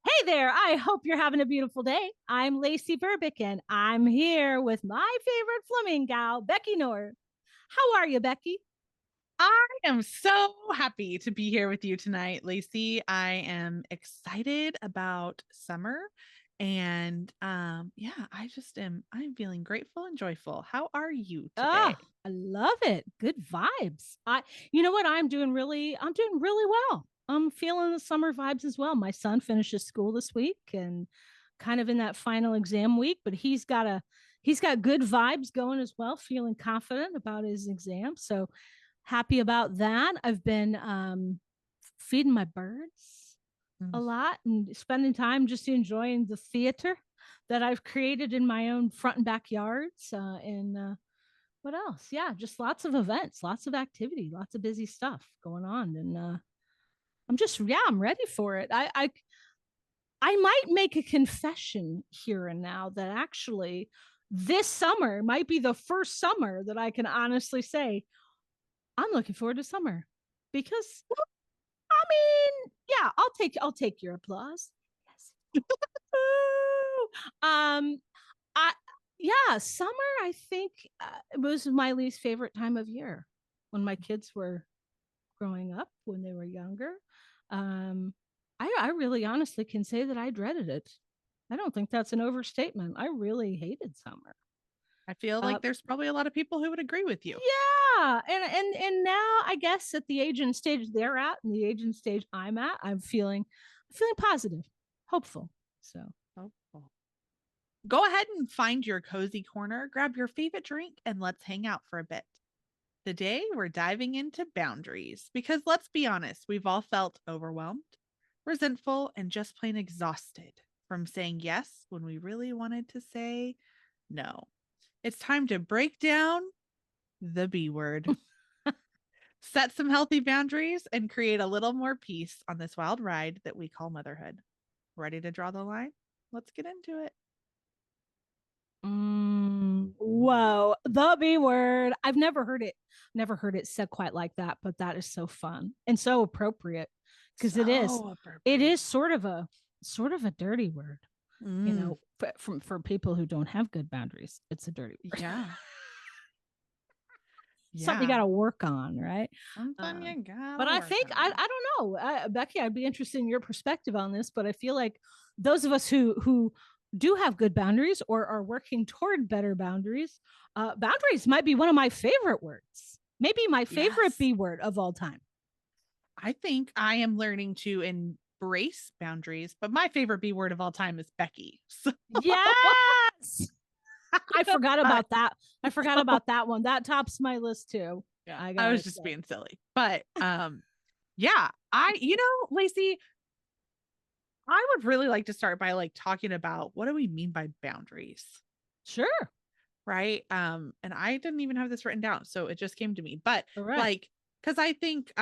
Hey there, I hope you're having a beautiful day. I'm Lacey Burbick and I'm here with my favorite Fleming gal, Becky North. How are you, Becky? I am so happy to be here with you tonight, Lacey. I am excited about summer and yeah, I'm feeling grateful and joyful. How are you today? Ah, I love it. Good vibes. You know what? I'm doing really well. I'm feeling the summer vibes as well. My son finishes school this week and kind of in that final exam week, but he's got good vibes going as well, feeling confident about his exam. So happy about that. I've been feeding my birds a Mm. lot and spending time just enjoying the theater that I've created in my own front and backyards. And What else? Yeah, just lots of events, lots of activity, lots of busy stuff going on. And I'm ready for it. I might make a confession here and now that actually this summer might be the first summer that I can honestly say I'm looking forward to summer because I mean, yeah, I'll take your applause. Yes. Woo! I yeah, summer I think it was my least favorite time of year when my kids were growing up, when they were younger. Um, I really honestly can say that I dreaded it. I don't think that's an overstatement. I really hated summer. I feel Uh, like there's probably a lot of people who would agree with you. yeah, and now I guess at the age and stage they're at, and the age and stage I'm at, I'm feeling positive, hopeful. So Oh, well. Go ahead and find your cozy corner, grab your favorite drink, and let's hang out for a bit. Today, we're diving into boundaries because let's be honest, we've all felt overwhelmed, resentful, and just plain exhausted from saying yes when we really wanted to say no. It's time to break down the B word, set some healthy boundaries, and create a little more peace on this wild ride that we call motherhood. Ready to draw the line? Let's get into it. Whoa, the B word. Never heard it said quite like that, but that is so fun and so appropriate because So it appropriate. is sort of a dirty word, Mm, for people who don't have good boundaries. It's a dirty word. yeah. Something you Yeah. got to work on, right? Something Um, you but gotta I work think on. I don't know, Becky. I'd be interested in your perspective on this. But I feel like those of us who do have good boundaries or are working toward better boundaries, boundaries might be one of my favorite words. Maybe my favorite Yes. B word of all time. I think I am learning to embrace boundaries, but my favorite B word of all time is Becky. So Yes, I forgot I, about that. I forgot about that one. That tops my list too. yeah, I I gotta was just say, being silly. But yeah, Lacey, I would really like to start by like talking about what do we mean by boundaries, sure, right? And I didn't even have this written down, so it just came to me. But all right. like, because I think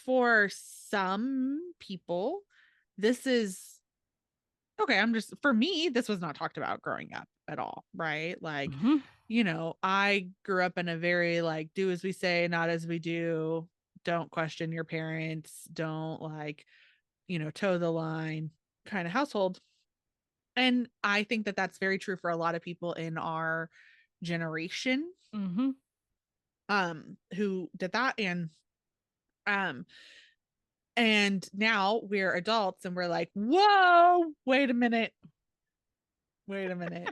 for some people, this is okay. For me, this was not talked about growing up at all, right? Like, Mm-hmm. I grew up in a very like do as we say, not as we do. Don't question your parents. Don't toe the line kind of household. And I think that that's very true for a lot of people in our generation Mm-hmm. who did that um and now we're adults and we're like, "Whoa, wait a minute."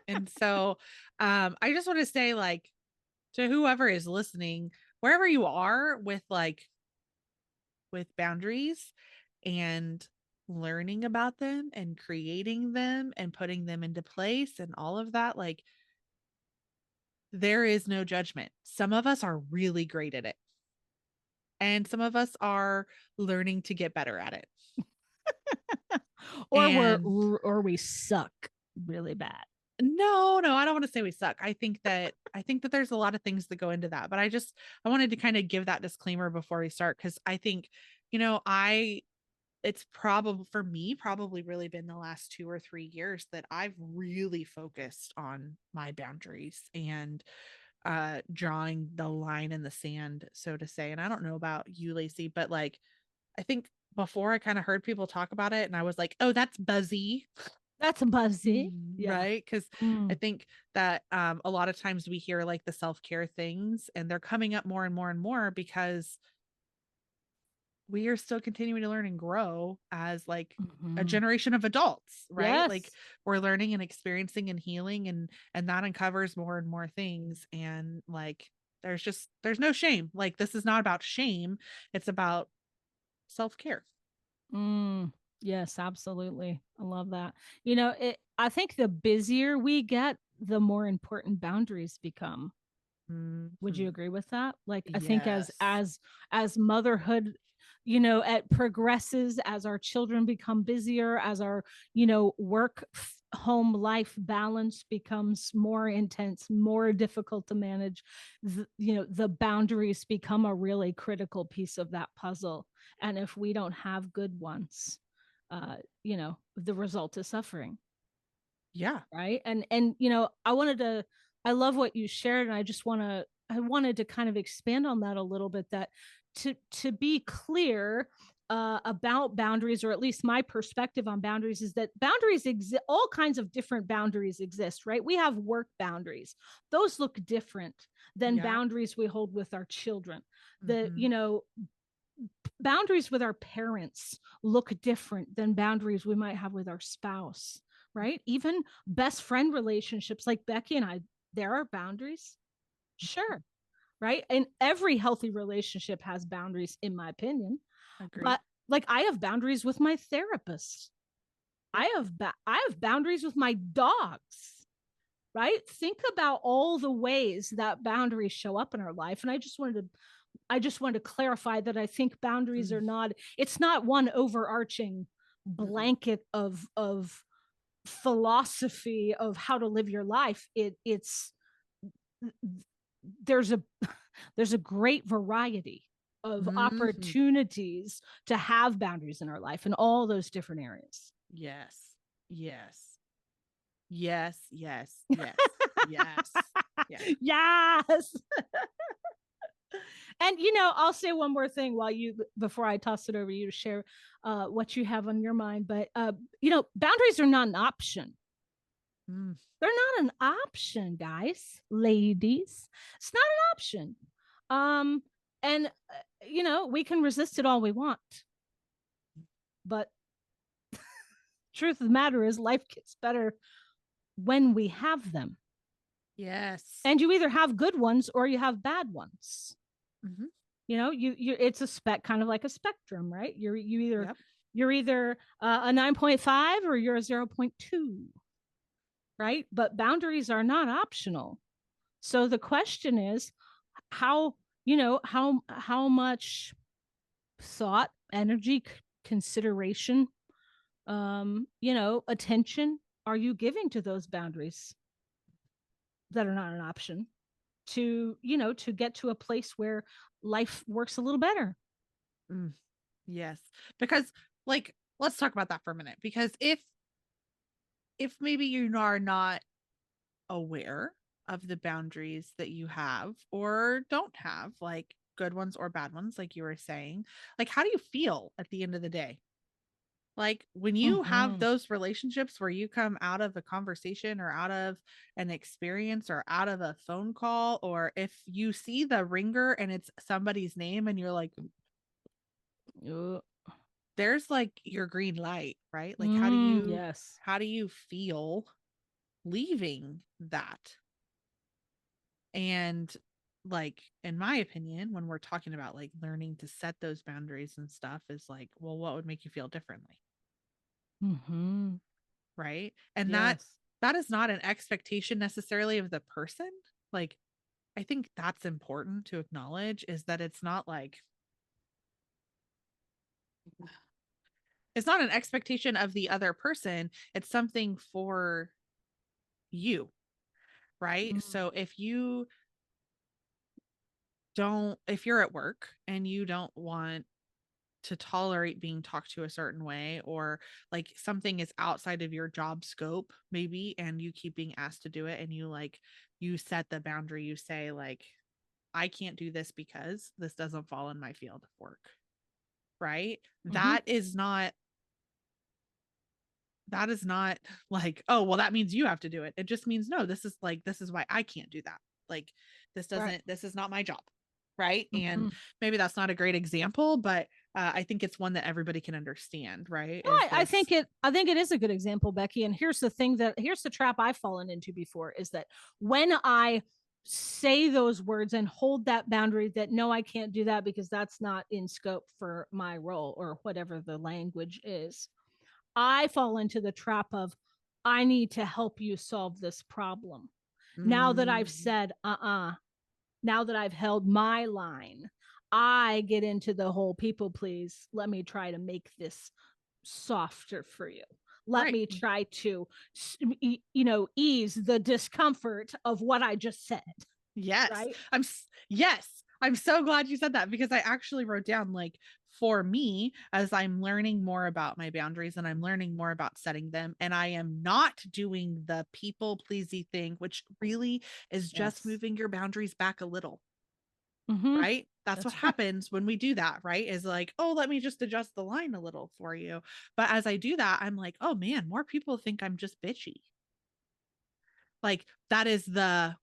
And so I just want to say like to whoever is listening, wherever you are with boundaries and learning about them and creating them and putting them into place and all of that, like there is no judgment. Some of us are really great at it, and some of us are learning to get better at it. And Or we suck really bad. no, I don't want to say we suck. I think that there's a lot of things that go into that, but I wanted to kind of give that disclaimer before we start because I think, I it's probably for me probably really been the last 2 or 3 years that I've really focused on my boundaries and drawing the line in the sand, so to say. And I don't know about you, Lacey, but like I think before I kind of heard people talk about it and I was like, oh, that's buzzy. That's a buzzy. Yeah. Right. Cause I Mm. think that a lot of times we hear like the self care things and they're coming up more and more and more because we are still continuing to learn and grow as like a Mhm. generation of adults, right? Like Yes. we're learning and experiencing and healing and that uncovers more and more things and like there's no shame. Like this is not about shame. It's about self-care. Mm. Yes, absolutely. I love that. I think the busier we get, the more important boundaries become. Would you Mhm. agree with that? Like, I think as Yes. as as motherhood, it progresses, as our children become busier, as our, work home life balance becomes more intense, more difficult to manage, the boundaries become a really critical piece of that puzzle. And if we don't have good ones, the result is suffering, Yeah. right? And I love what you shared, and I wanted to kind of expand on that a little bit, that to be clear about boundaries, or at least my perspective on boundaries, is that boundaries exist. All kinds of different boundaries exist, right? We have work boundaries. Those look different than Yeah. boundaries we hold with our children. The Mhm. you know Boundaries with our parents look different than boundaries we might have with our spouse, right? Even best friend relationships like Becky and I, there are boundaries. Sure, right? And every healthy relationship has boundaries, in my opinion. Agreed. But like, I have boundaries with my therapist. Yep. I have boundaries with my dogs, right? Think about all the ways that boundaries show up in our life. And I just wanted to clarify that I think boundaries Mm. are not, it's not one overarching Mm-mm. blanket of philosophy of how to live your life. It's there's a there's a great variety of Mhm. opportunities to have boundaries in our life in all those different areas. Yes. Yes. Yes. Yes. Yes. Yes. Yes. Yes. And I'll say one more thing while you before I toss it over to you to share what you have on your mind. But boundaries are not an option. Mm. They're not an option, guys, ladies. It's not an option. Um, and we can resist it all we want, but truth of the matter is, life gets better when we have them. Yes. And you either have good ones or you have bad ones. Mhm. You it's a kind of like a spectrum, right? Yep. You're either a 9.5 or you're a 0.2, right? But boundaries are not optional. So the question is, how how much thought, energy, consideration, attention are you giving to those boundaries that are not an option, to get to a place where life works a little better. Mm. Yes. Because like let's talk about that for a minute because if maybe you are not aware of the boundaries that you have or don't have, like good ones or bad ones like you were saying, like how do you feel at the end of the day? Like when you have Mm-hmm. those relationships where you come out of a conversation or out of an experience or out of a phone call, or if you see the ringer and it's somebody's name and you're like, there's like your green light, right? Like Yes. how do you feel leaving that? And like in my opinion, when we're talking about like learning to set those boundaries and stuff is like, well, what would make you feel differently? Mm-hmm. Right? And Yes. that is not an expectation necessarily of the person. Like I think that's important to acknowledge is that it's not an expectation of the other person. It's something for you, right? Mm. So if you're at work and you don't want to tolerate being talked to a certain way, or like something is outside of your job scope maybe and you keep being asked to do it and you set the boundary, you say like I can't do this because this doesn't fall in my field of work, right? Mm-hmm. That is not like, oh, well, that means you have to do it. It just means, no, this is like, this is why I can't do that. Like, Right. this is not my job. Right. And Mm-hmm. maybe that's not a great example, but I think it's one that everybody can understand. Right. No, Is I this, I think it is a good example, Becky. And here's the trap I've fallen into before is that when I say those words and hold that boundary that no, I can't do that because that's not in scope for my role or whatever the language is, I fall into the trap of I need to help you solve this problem. Now that I've mm, said, now that I've held my line, I get into the whole people please, let me try to make this softer for you. Let right. me try to, ease the discomfort of what I just said. Yes. Right. Yes. I'm so glad you said that because I actually wrote down like for me as I'm learning more about my boundaries and I'm learning more about setting them and I am not doing the people pleasy thing which really is just Yes. moving your boundaries back a little, Mm-hmm. right? That's what That's right. happens when we do that, right? Is like, "Oh, let me just adjust the line a little for you." But as I do that, I'm like, "Oh man, more people think I'm just bitchy." Like that is the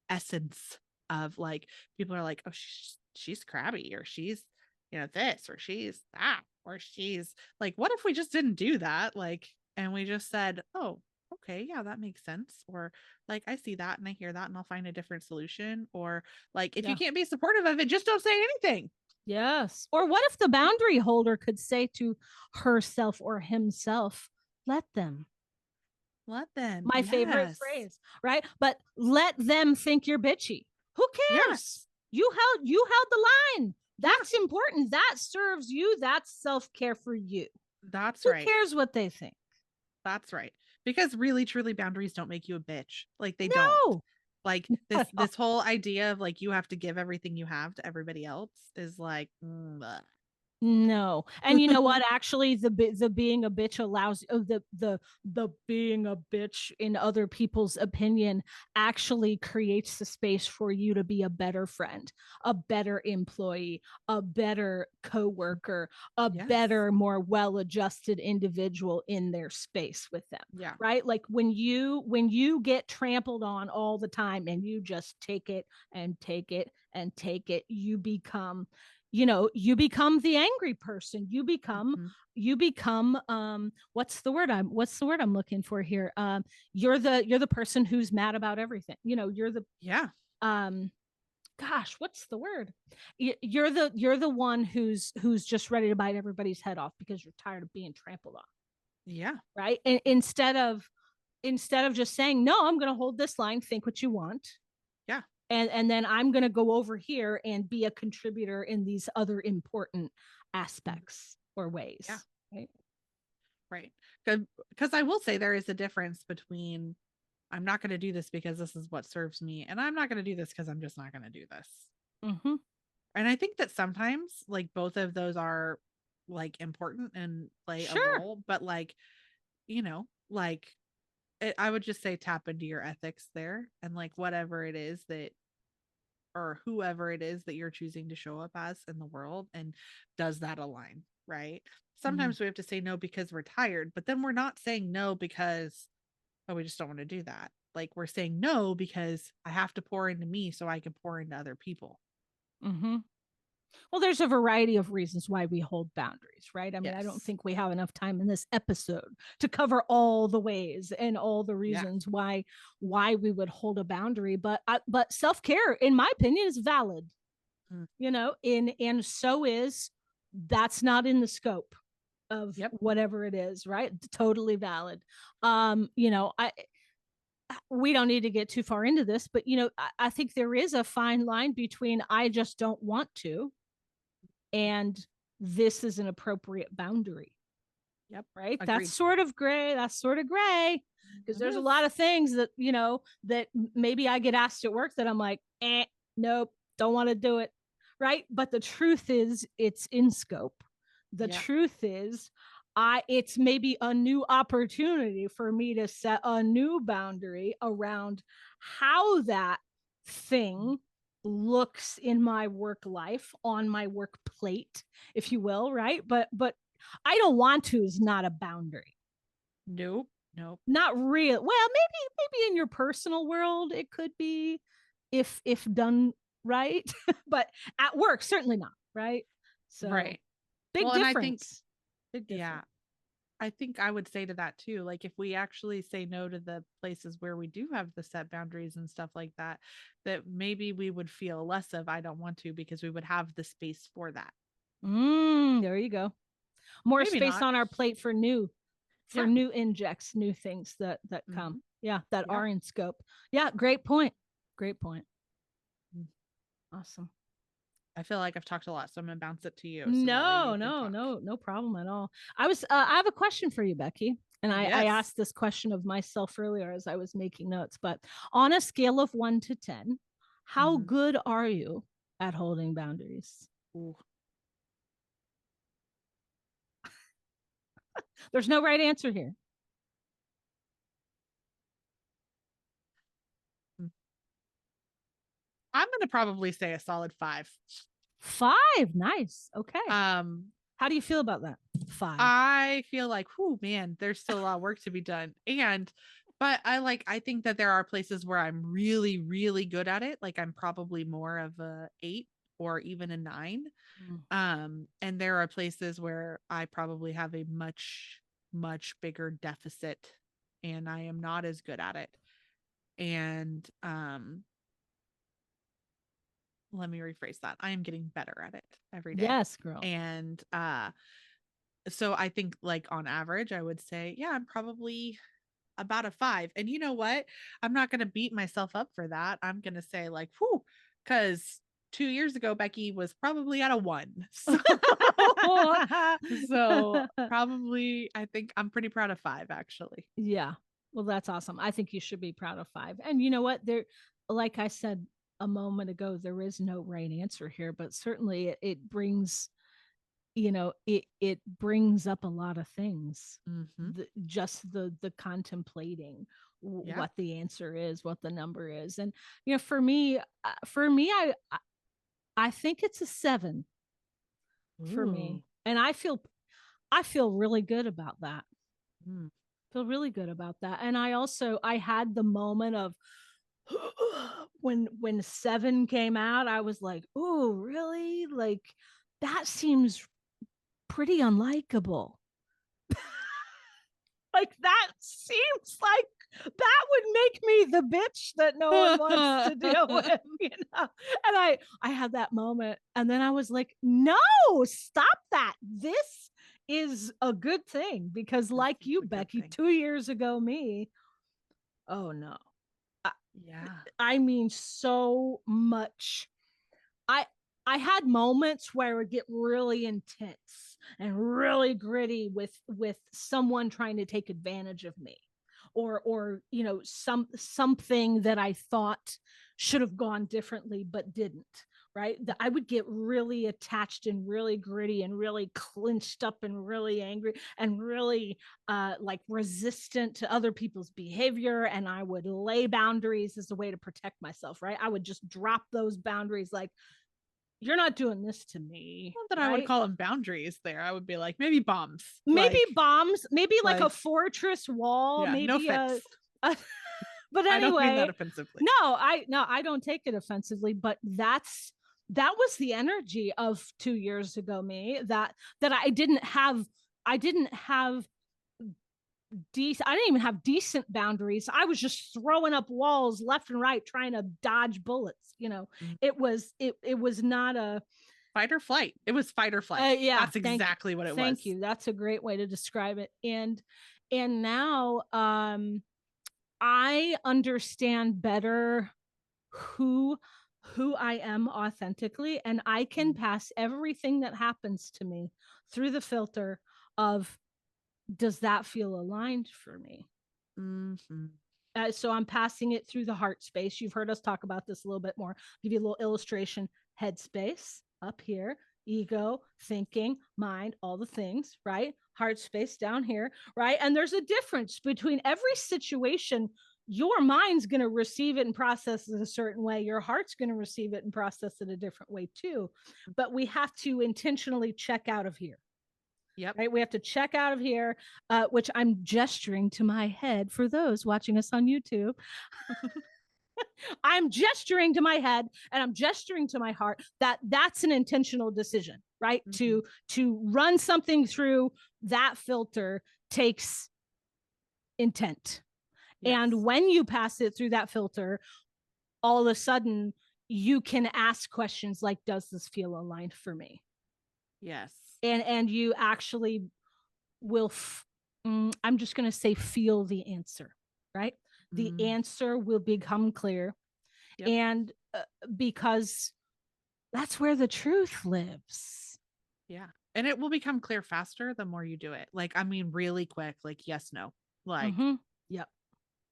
essence of like people are like, oh, she's crabby or she's, this or she's that or she's like, what if we just didn't do that? Like, and we just said, oh, okay, yeah, that makes sense. Or like, I see that and I hear that and I'll find a different solution. Or like, if you Yeah. can't be supportive of it, just don't say anything. Yes. Or what if the boundary holder could say to herself or himself, let them? Let them. My favorite Yes. phrase, right? But let them think you're bitchy. Who cares? Yes. You held the line. Yeah. That's important. That serves you. That's self-care for you. That's Who right. cares what they think? That's right. Because really truly boundaries don't make you a bitch. Like they don't. No. Like Not at this whole idea of like you have to give everything you have to everybody else is like No. And you know what? Actually, the being a bitch allows the being a bitch in other people's opinion actually creates the space for you to be a better friend, a better employee, a better coworker, a yes. better, more well-adjusted individual in their space with them. Yeah. Right? Like when you get trampled on all the time and you just take it and take it and take it, you become the angry person. Mhm. You become what's the word I'm looking for here. You're the person who's mad about everything. You're the Yeah. um gosh, what's the word? You're the one who's just ready to bite everybody's head off because you're tired of being trampled on. Yeah. Right. And instead of just saying no, I'm going to hold this line, think what you want, Yeah. and then I'm going to go over here and be a contributor in these other important aspects or Yeah. ways. Right. Right. Because I will say there is a difference between I'm not going to do this because this is what serves me, and I'm not going to do this because I'm just not going to do this. Mm-hmm. And I think that sometimes like both of those are like important and play a Sure. role, but like, like I would just say tap into your ethics there and like whatever it is that or whoever it is that you're choosing to show up as in the world and does that align, right? Mm-hmm. Sometimes we have to say no because we're tired, but then we're not saying no because oh we just don't want to do that. Like we're saying no because I have to pour into me so I can pour into other people. Mm-hmm. Well, there's a variety of reasons why we hold boundaries, right? I mean, I don't Yes. think we have enough time in this episode to cover all the ways and all the Yeah. reasons why we would hold a boundary, but self-care in my opinion is valid. Mm. In and so is that's not in the scope of Yep. whatever it is, right? Totally valid. I we don't need to get too far into this, but I think there is a fine line between I just don't want to and this is an appropriate boundary, Yep. right? That's Agreed. sort of gray. That's sort of gray because It there's a is. lot of things that that maybe I get asked at work that I'm like, nope, don't want to do it, right? But the truth is, it's in scope. The Yeah. truth is, it's maybe a new opportunity for me to set a new boundary around how that thing looks in my work life, on my work plate, if you will, right? But I don't want to is not a boundary. Nope. Nope. Not real. Well, maybe in your personal world it could be, if done right, but at work certainly not, right? So Right. big Well, and I think, difference. Big yeah, difference. I think I would say to that too. Like, if we actually say no to the places where we do have the set boundaries and stuff like that, that maybe we would feel less of I don't want to because we would have the space for that. There you go. More Maybe space not. on our plate for Yeah. new injects, new things that come. Hmm. Yeah, that Yeah. are in scope. Yeah, great point. Great point. Mm. Awesome. I feel like I've talked a lot, so I'm gonna bounce it to you so that way you No, can no, talk. no, no problem at all. I have a question for you, Becky. And I Yes. asked this question of myself earlier as I was making notes, but on a scale of 1 to 10, how Hmm. good are you at holding boundaries? Ooh. There's no right answer here. Mm. I'm gonna probably say a solid 5. 5. Nice. Okay. Um, How do you feel about that? 5. I feel like, whoo, man, there's still a lot of work to be done. But I think that there are places where I'm really, really good at it. Like I'm probably more of a 8 or even a 9. Mm. And there are places where I probably have a much, much bigger deficit and I am not as good at it. And let me rephrase that. I am getting better at it every day. Yes, girl. And so I think like on average, I would say, yeah, I'm probably about a 5. And you know what? I'm not going to beat myself up for that. I'm going to say like, whew, because 2 years ago, Becky was probably at a 1. So probably, I think I'm pretty proud of 5 actually. Yeah. Well, that's awesome. I think you should be proud of 5. And you know what? Like I said a moment ago, there is no right answer here, but certainly it brings, it brings up a lot of things. Mm-hmm. Just the contemplating Yeah. what the answer is, what the number is. And, for me, I think it's a 7 for Ooh. me. And I feel really good about that. Mm. Feel really good about that. And I had the moment of when 7 came out, I was like, "Ooh, really? Like that seems pretty unlikable." Like that seems like that would make me the bitch that no one wants to deal with, And I had that moment and then I was like, "No, stop that. This is a good thing because This like is you, a good Becky, thing. 2 years ago me, oh no. I, Yeah. I mean so much. I I had moments where it would get really intense and really gritty with someone trying to take advantage of me, or something that I thought should have gone differently but didn't. Right, I would get really attached and really gritty and really clinched up and really angry and really like resistant to other people's behavior, and I would lay boundaries as a way to protect myself. Right, I would just drop those boundaries like, you're not doing this to me, Not that I would right? call them boundaries there. I would be like, maybe bombs. Maybe bombs, maybe like a Like, fortress wall, yeah, no maybe offense. a but I don't mean that anyway, offensively. no, I don't take it offensively, but that was the energy of 2 years ago me, that I didn't have I didn't even have decent boundaries. I was just throwing up walls left and right trying to dodge bullets. Mm. It was not a Fight or flight. It was fight or flight. yeah, That's exactly what it thank was. you. That's a great way to describe it. And now I understand better who who I am authentically, and I can pass everything that happens to me through the filter of, does that feel aligned for me? Mm-hmm. So I'm passing it through the heart space. You've heard us talk about this a little bit more. I'll give you a little illustration. Head space up here, ego, thinking, mind, all the things, right? Heart space down here, right? And there's a difference between every situation. your mind's going to receive it and process it a certain way. Your heart's going to receive it and process it a different way too. But we have to intentionally check out of here. Yep. Right. We have to check out of here, which I'm gesturing to my head for those watching us on YouTube. I'm gesturing to my head and I'm gesturing to my heart that that's an intentional decision, right? Mhm. To run something through that filter takes intent. And Yes. when you pass it through that filter, all of a sudden you can ask questions like, does this feel aligned for me? Yes. And you actually will I'm just going to say feel the answer, right? The Mm. answer will become clear. Yep. And because that's where the truth lives. Yeah. And it will become clear faster the more you do it. Like, I mean, really quick, like, yes, no. Like, Mm-hmm. Yep.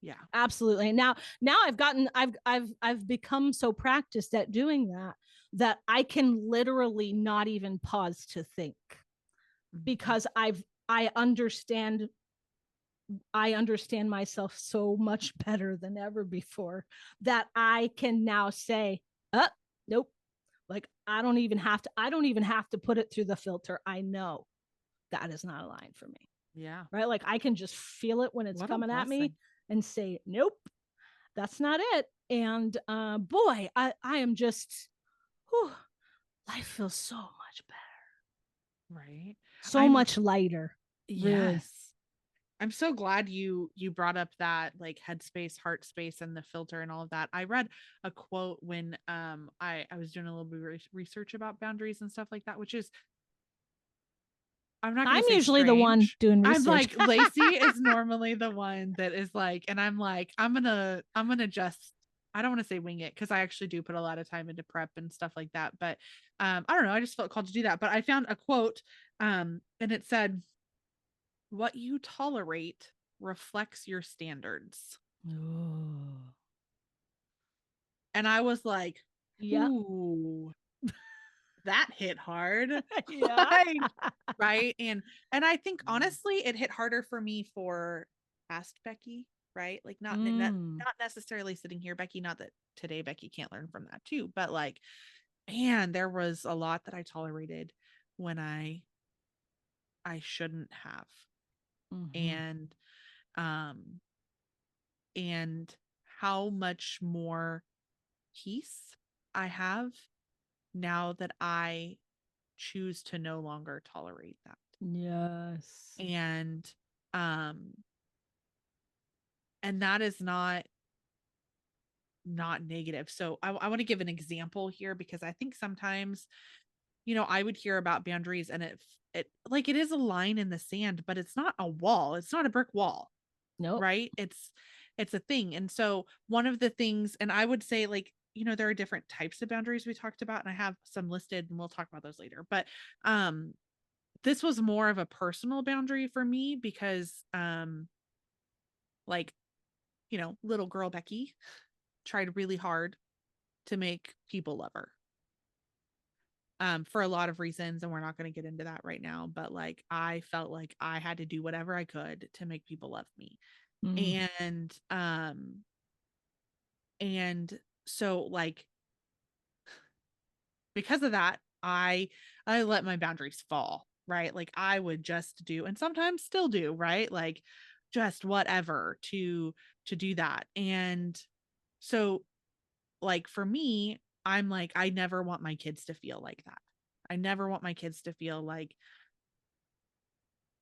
yeah. Absolutely. Now I've become so practiced at doing that that I can literally not even pause to think Mhm. because I understand myself so much better than ever before that I can now say, nope. Like I don't even have to put it through the filter. I know that is not a line for me. Yeah. Right? Like I can just feel it when it's What a coming at me blessing. and say, nope, that's not it. And boy, I am just whew, life feels so much better. Right. So I'm much lighter. Really. yes. I'm so glad you brought up that like headspace, heart space, and the filter and all of that. I read a quote when I was doing a little bit of research about boundaries and stuff like that, which is I'm not I'm gonna say usually the one strange. doing I'm research. like Lacey is normally the one that is like, and I'm like, I'm gonna just I don't want to say wing it because I actually do put a lot of time into prep and stuff like that. But I don't know, I just felt called to do that. But I found a quote, and it said, what you tolerate reflects your standards. Oh. And I was like, Yep. ooh, that hit hard. Yeah. Like, right. And I think honestly, it hit harder for me for past Becky, right? Like Mm. not necessarily sitting here, Becky, not that today Becky can't learn from that too, but like, man, there was a lot that I tolerated when I shouldn't have. Mm-hmm. And um and how much more peace I have now that I choose to no longer tolerate that. Yes. And um and that is not negative. So I want to give an example here because I think sometimes, I would hear about boundaries and it like it is a line in the sand, but it's not a wall. It's not a brick wall, Nope. right? It's a thing. And so one of the things, and I would say like, there are different types of boundaries we talked about, and I have some listed and we'll talk about those later. But this was more of a personal boundary for me because like, little girl Becky tried really hard to make people love her. For a lot of reasons, and we're not going to get into that right now, but like I felt like I had to do whatever I could to make people love me. Mm. And so like because of that, I let my boundaries fall, right? Like I would just do and sometimes still do, right? Like just whatever to do that. And so like for me, I'm like I never want my kids to feel like that. I never want my kids to feel like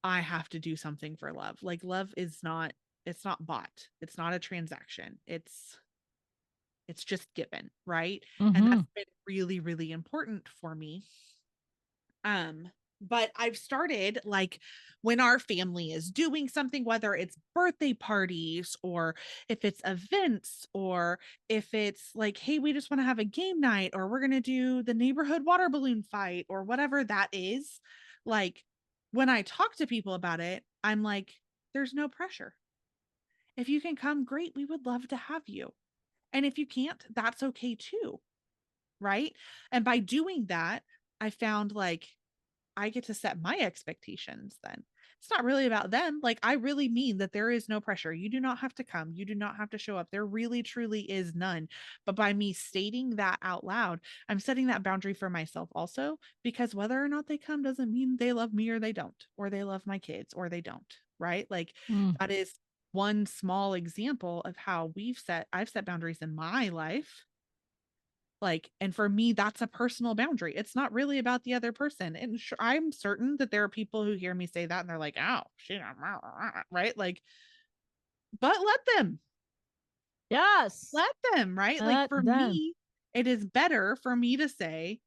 I have to do something for love. Like love is not it's not bought. It's not a transaction. It's just given, right? And Mm-hmm. that's been really really important for me. But I've started like when our family is doing something, whether it's birthday parties or if it's events or if it's like, hey, we just want to have a game night or we're going to do the neighborhood water balloon fight or whatever that is. Like when I talk to people about it, I'm like, there's no pressure. If you can come, great. We would love to have you. And if you can't, that's okay too. Right. And by doing that, I found like I get to set my expectations then. it's not really about them. Like, I really mean that there is no pressure. You do not have to come. You do not have to show up. There really, truly is none. But by me stating that out loud, I'm setting that boundary for myself also, because whether or not they come doesn't mean they love me or they don't, or they love my kids or they don't. Right. Like, Mm. that is one small example of how I've set boundaries in my life. Like, and for me, that's a personal boundary. It's not really about the other person. And I'm certain that there are people who hear me say that and they're like, oh, shit, right? Like, but Yes. let them, right? Like, Let for them. me, it is better for me to say,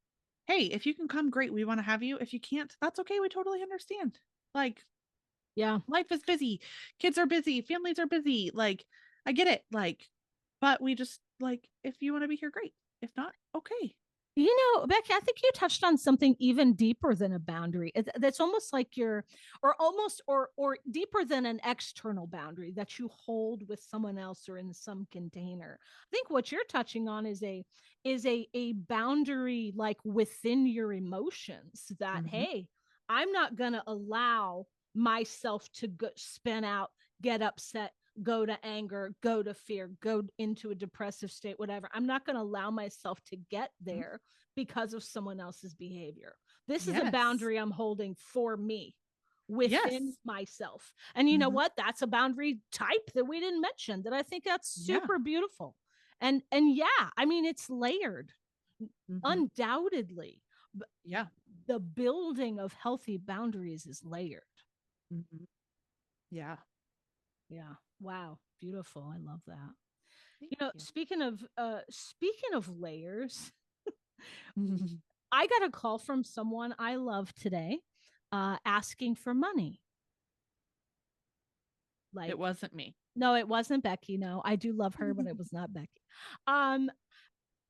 hey, if you can come, great. We want to have you. If you can't, that's okay. We totally understand. Like, Yeah. life is busy. Kids are busy. Families are busy. Like, I get it. Like, but we just, like, if you want to be here, great. If not, okay. You know, Becky, I think you touched on something even deeper than a boundary. That's almost like or deeper than an external boundary that you hold with someone else or in some container. I think what you're touching on is a boundary like within your emotions that, Hmm. hey, I'm not going to allow myself to spin out, get upset, go to anger, go to fear, go into a depressive state, whatever. I'm not going to allow myself to get there because of someone else's behavior. This is a Yes. boundary I'm holding for me within Yes. myself. And you know Mhm. what? That's a boundary type that we didn't mention that I think that's Yeah. super beautiful. And yeah, I mean it's layered Mhm. undoubtedly. But Yeah. the building of healthy boundaries is layered. Mhm. Yeah. Yeah. Wow. Beautiful. I love that. Thank You know, you. speaking of layers, I got a call from someone I love today, asking for money. It Like, wasn't me. no, it wasn't Becky. No, I do love her, but it was not Becky. Um,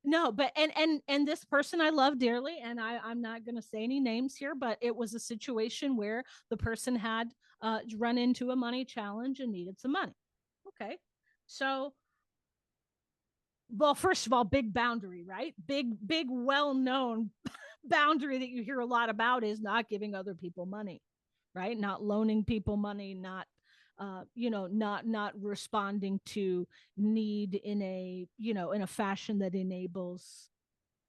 no, but and this person I love dearly, and I'm not going to say any names here, but it was a situation where the person had run into a money challenge and needed some money. Okay, so well, first of all, big boundary, right? Big, well known boundary that you hear a lot about is not giving other people money, right? Not loaning people money, not not responding to need in a fashion that enables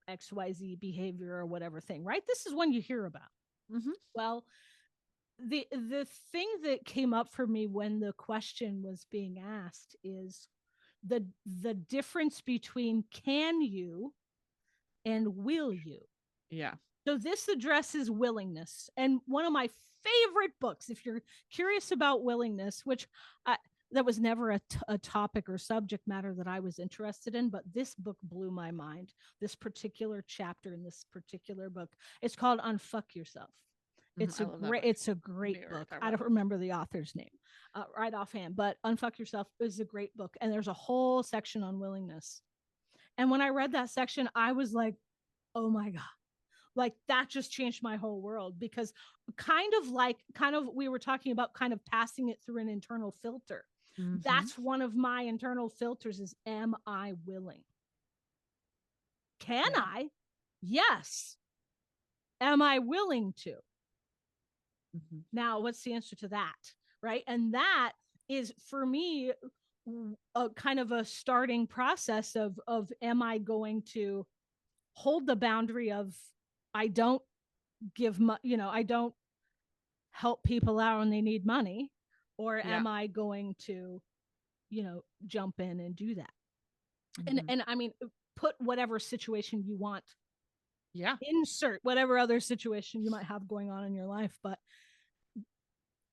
XYZ behavior or whatever thing, right? This is one you hear about. Mhm. Well, the thing that came up for me when the question was being asked is the difference between can you and will you. Yeah. So this addresses willingness. And one of my favorite books, if you're curious about willingness, which that was never a topic or subject matter that I was interested in, but this book blew my mind. This particular chapter in this particular book, it's called Unfuck Yourself. Mhm. I love that book. It's a Let me great write book. that I don't one. remember the author's name right offhand, but Unfuck Yourself is a great book. And there's a whole section on willingness. And when I read that section, I was like, oh my God, like that just changed my whole world because kind of we were talking about kind of passing it through an internal filter. Mhm. That's one of my internal filters is am I willing? Can Yeah. I? Yes. Am I willing to? Mhm. Now, what's the answer to that? Right. And that is for me a kind of a starting process of am I going to hold the boundary of I don't I don't help people out when they need money, or Yeah. am I going to, jump in and do that? And Mhm. and I mean, put whatever situation you want, Yeah. insert whatever other situation you might have going on in your life, but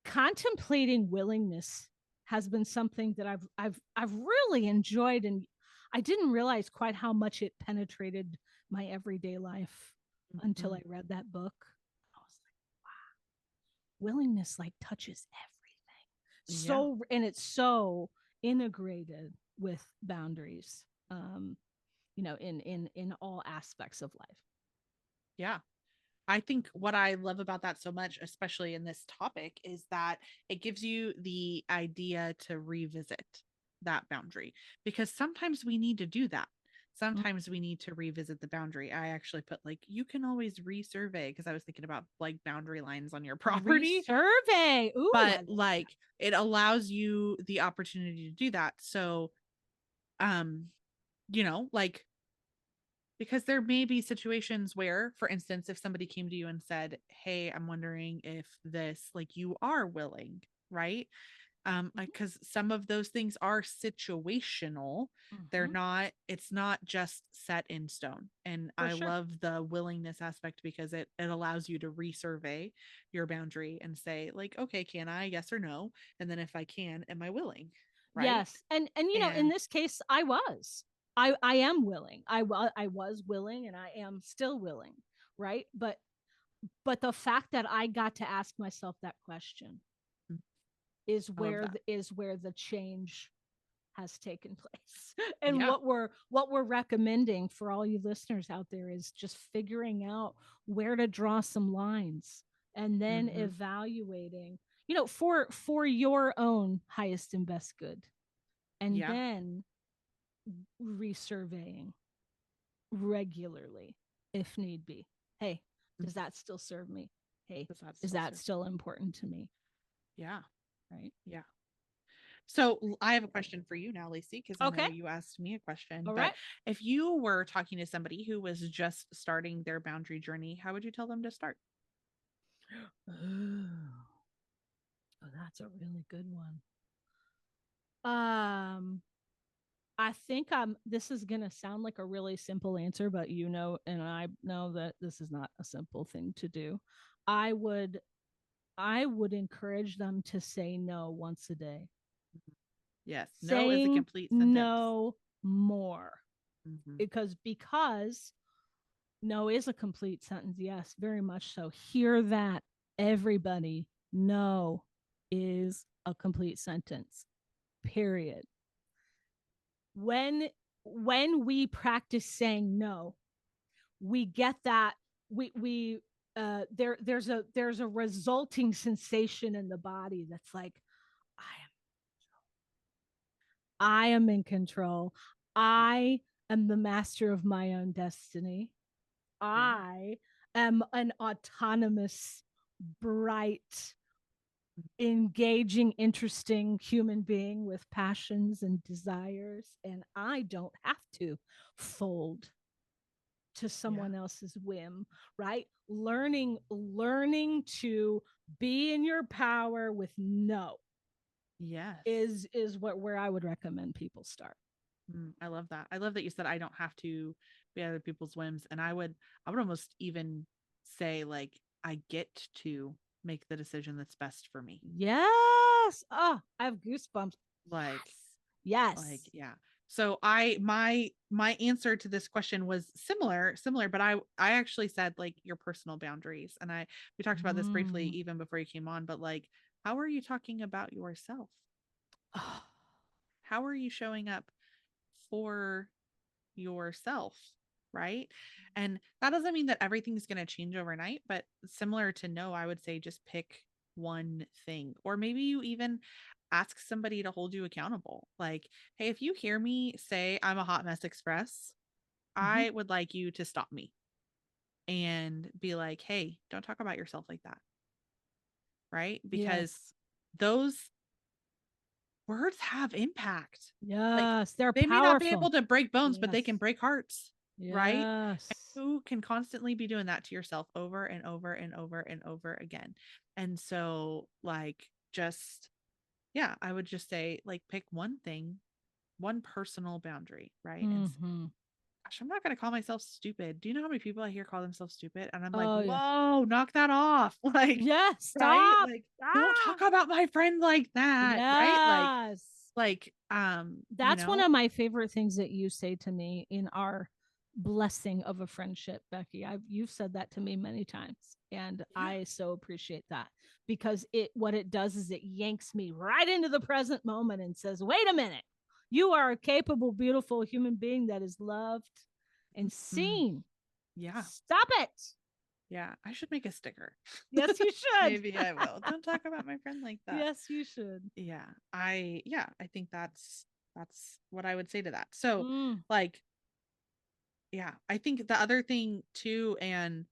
contemplating willingness has been something that I've really enjoyed, and I didn't realize quite how much it penetrated my everyday life until I Mhm. read that book. I was like, willingness like touches everything. Yeah. And it's so integrated with boundaries. In all aspects of life. Yeah. I think what I love about that so much, especially in this topic, is that it gives you the idea to revisit that boundary, because sometimes we need to do that. Mm. sometimes we need to revisit the boundary. I actually put like, you can always resurvey, because I was thinking about like boundary lines on your property, Resurvey. Ooh, I but like that. like it allows you the opportunity to do that. So, um, like, because there may be situations where, for instance, if somebody came to you and said, hey, I'm wondering if this, like, you are willing, right? Because some of those things are situational. They're Mm-hmm. not, it's not just set in stone. And For I sure. love the willingness aspect, because it allows you to resurvey your boundary and say, like, okay, can I, yes or no? And then if I can, am I willing? Right. Yes. And in And this case I am willing. I was willing and I am still willing, right? But the fact that I got to ask myself that question I love that. is where the change has taken place. And Yeah. what we're recommending for all you listeners out there is just figuring out where to draw some lines and then Mm-hmm. evaluating, for your own highest and best good, and Yeah. then resurveying regularly if need be. Hey, Mm. does that still serve me? Hey, Does that is still that serve? still important to me? Yeah. Right. Yeah. So I have a question for you now, Lacey, because I know Okay. you asked me a question. All But right. if you were talking to somebody who was just starting their boundary journey, how would you tell them to start? Oh, that's a really good one. Um, I think this is going to sound like a really simple answer, but and I know that this is not a simple thing to do. I would I would encourage them to say no once a day. Yes. No is a Saying complete sentence. no more. Mm-hmm. Because no is a complete sentence. Yes, very much so. Hear that, everybody. No is a complete sentence. Period. When we practice saying no, we get that we there's a resulting sensation in the body that's like, I I am in control. I am the master of my own destiny. Yeah. I am an autonomous, bright, engaging, interesting human being with passions and desires. And I don't have to fold to Yeah. someone else's whim, right? Learning to be in your power with no Yes. is what where I would recommend people start. I love that. I love that you said I don't have to be other people's whims. And I would almost even say, like, I get to make the decision that's best for me. Yes. Oh, I have goosebumps. Like, Yes. like, Yes. yeah. So my answer to this question was similar, but I actually said, like, your personal boundaries. And we talked about this briefly Mm. even before you came on, but like, how are you talking about yourself? Oh, How are you showing up for yourself? Right. And that doesn't mean that everything's going to change overnight, but similar to no, I would say just pick one thing, or maybe you even ask somebody to hold you accountable. Like, hey, if you hear me say I'm a hot mess express, mm-hmm. I would like you to stop me and be like, hey, don't talk about yourself like that. Right. Because Yes. those words have impact. Like, Yes. They're they may not be powerful. able to break bones, but they can Yes. break hearts, right? And Yes. who can constantly be doing that to yourself over and over and over and over again? And so, like, just, yeah, I would just say, like, pick one thing, one personal boundary, right? And Mm-hmm. gosh, I'm not going to call myself stupid. Do you know how many people I hear call themselves stupid? And I'm like, Oh yeah. whoa, knock that off. Like, Yes. right? Stop. Like, don't Ah. talk about my friend like that, right? Yes. Like, you That's one know, of my favorite things that you say to me in our blessing of a friendship, Becky. You've said that to me many times, and yeah, I so appreciate that because it what it does is it yanks me right into the present moment and says, "Wait a minute, you are a capable, beautiful human being that is loved and mm, seen. yeah, Stop it." yeah. I should make a sticker. Yes, you should. Maybe I will. Don't talk about my friend like that. Yes, you should. Yeah, I think that's what I would say to that. So, Mm. like, Yeah. I think the other thing too, and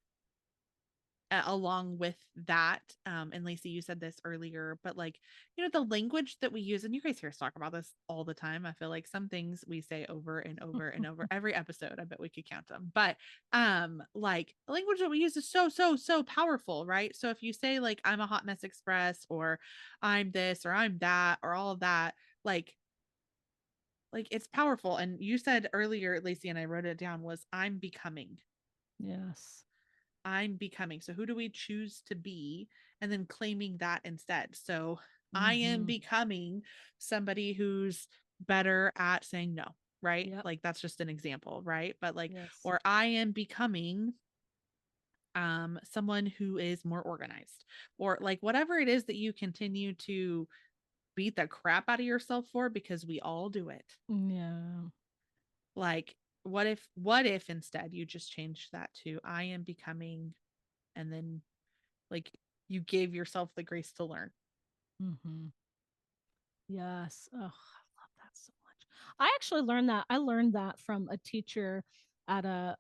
along with that, and Lacey, you said this earlier, but like, the language that we use, and you guys hear us talk about this all the time. I feel like some things we say over and over and over every episode. I bet we could count them. But like the language that we use is so, so, so powerful, right? So if you say like I'm a hot mess express, or I'm this, or I'm that, or all of that, like it's powerful. And you said earlier, Lacey, and I wrote it down, was I'm becoming. Yes. I'm becoming. So who do we choose to be? And then claiming that instead. So I am Mm-hmm. becoming somebody who's better at saying no, right? Yep. Like that's just an example, right? But like, Yes. or I am becoming someone who is more organized, or like whatever it is that you continue to beat the crap out of yourself for, because we all do it. Yeah. Like, what if instead you just change that to I am becoming, and then like you gave yourself the grace to learn. Mm-hmm. Yes. Oh, I love that so much. I actually learned that. I learned that from a teacher at a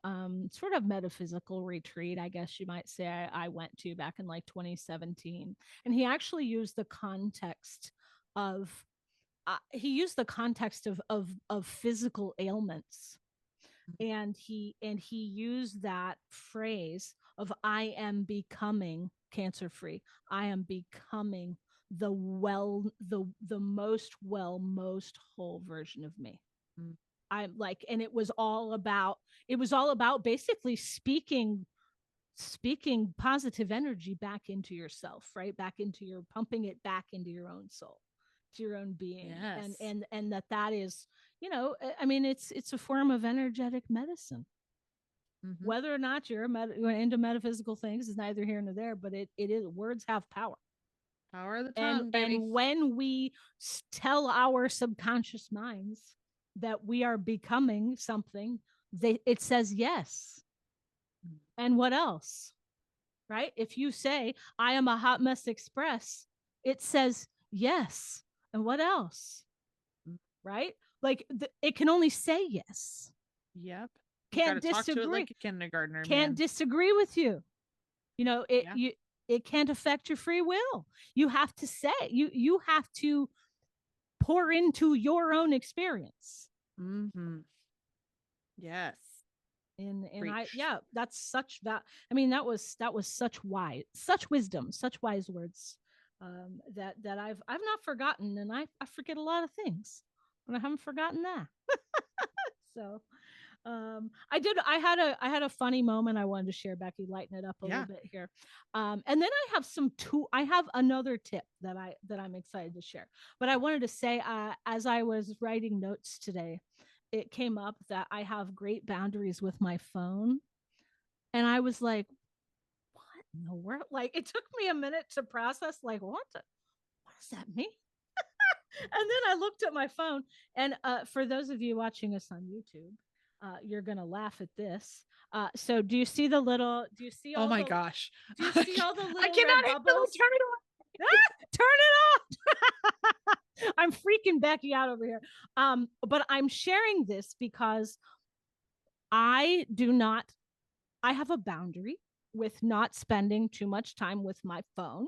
sort of metaphysical retreat, I guess you might say, I went to back in like 2017. And he actually used the context of of physical ailments, and he used that phrase of I am becoming cancer free, I am becoming the most whole version of me. Mm, I'm like, and it was all about basically speaking positive energy back into yourself, right? Back into your pumping it back into your own soul, to your own being. And yes. that is, I mean, it's a form of energetic medicine. Hmm. Whether or not you're into metaphysical things is neither here nor there, but it is, words have power. Power of the and tongue, baby. and when we tell our subconscious minds that we are becoming something, it says yes. And what else? Right? If you say, I am a hot mess express, it says yes. And what else? Mm, Right? Like it can only say yes. yep. You got Can't to talk to it disagree. like a kindergartner, Can't man. disagree with you. Yeah. It can't affect your free will. You have to say, you have to pour into your own experience. Hmm. Yes. And I, Preach. yeah, that's such that, I mean, that was such wisdom, such wise words, that I've not forgotten. And I forget a lot of things, but I haven't forgotten that. So I had a funny moment I wanted to share, Becky, lighten it up a little Yeah. bit here. And then I have another tip that I'm excited to share. But I wanted to say, as I was writing notes today, it came up that I have great boundaries with my phone. And I was like, what in the world? Like, it took me a minute to process, like, what does that mean? And then I looked at my phone. And for those of you watching us on YouTube, you're gonna laugh at this. So Oh my gosh. do you see all the I little red cannot handle bubbles? it. Turn it away. Ah, turn it off. I'm freaking Becky out over here. But I'm sharing this because I do not I have a boundary with not spending too much time with my phone.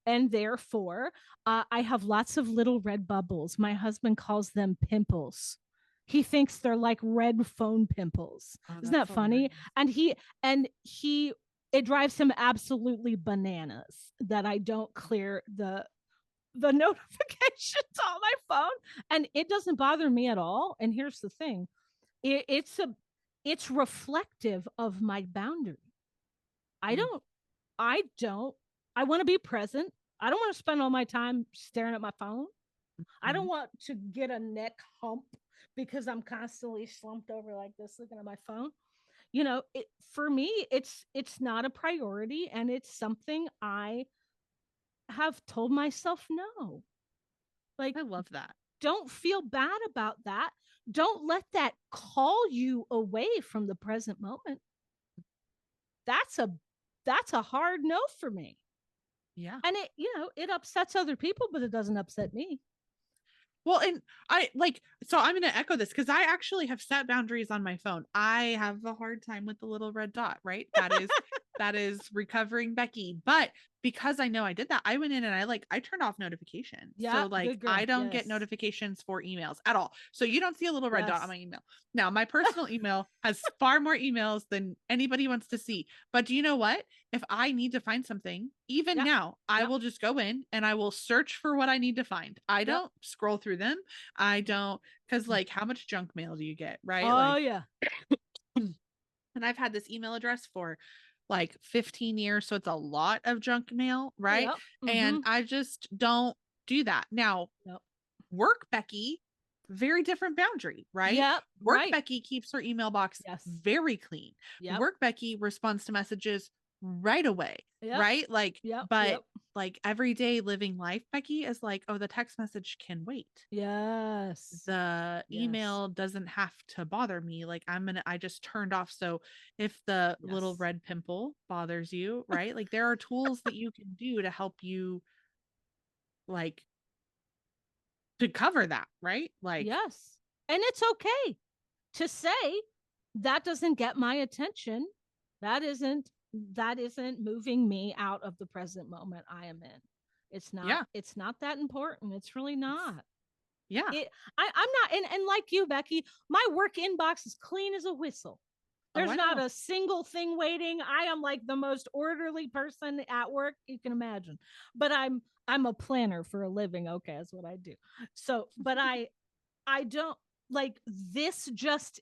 And therefore, I have lots of little red bubbles. My husband calls them pimples. He thinks they're like red phone pimples. Oh, Isn't that's that funny? hilarious. And he it drives him absolutely bananas that I don't clear the notifications on my phone. And it doesn't bother me at all. And here's the thing. It's reflective of my boundary. I Mm, don't I don't I want to be present. I don't want to spend all my time staring at my phone. I don't mhm. want to get a neck hump because I'm constantly slumped over like this looking at my phone. For me, it's not a priority, and it's something I have told myself no. Like, I love that. don't feel bad about that. Don't let that call you away from the present moment. That's a that's a hard no for me. Yeah. And it upsets other people, but it doesn't upset me. Well, and I like, so I'm going to echo this because I actually have set boundaries on my phone. I have a hard time with the little red dot, right? That is recovering Becky. But because I know I did that, I went in and I turned off notifications. Yeah, So like good I girl. don't get Yes. notifications for emails at all. So you don't see a little red dot on Yes. my email. Now, my personal email has far more emails than anybody wants to see. But do you know what? If I need to find something, even Yep. now, I Yep. will just go in and I will search for what I need to find. I Yep. don't scroll through them. I don't, because like, how much junk mail do you get? Right. Oh Like, yeah. and I've had this email address for like 15 years. So it's a lot of junk mail. Right. Yep. And Mm-hmm. I just don't do that. Now, Yep. work Becky, very different boundary, right? Yep. Work Right. Becky keeps her email box Yes. very clean. Yep. Work Becky responds to messages right away, Yep. right? Like, Yep. but Yep. like everyday living life, Becky is like, oh, the text message can wait. Yes. The Yes. email doesn't have to bother me. Like, I just turned off. So if the little Yes. red pimple bothers you, right? Like, there are tools that you can do to help you, like, to cover that, right? Like, Yes. And it's okay to say that doesn't get my attention. That isn't moving me out of the present moment I am in. yeah, It's not that important. It's really not. yeah. I'm not, and like you, Becky, my work inbox is clean as a whistle. Oh, There's I not know. a single thing waiting. I am like the most orderly person at work you can imagine. But I'm a planner for a living. Okay, that's what I do. So, but I don't like this just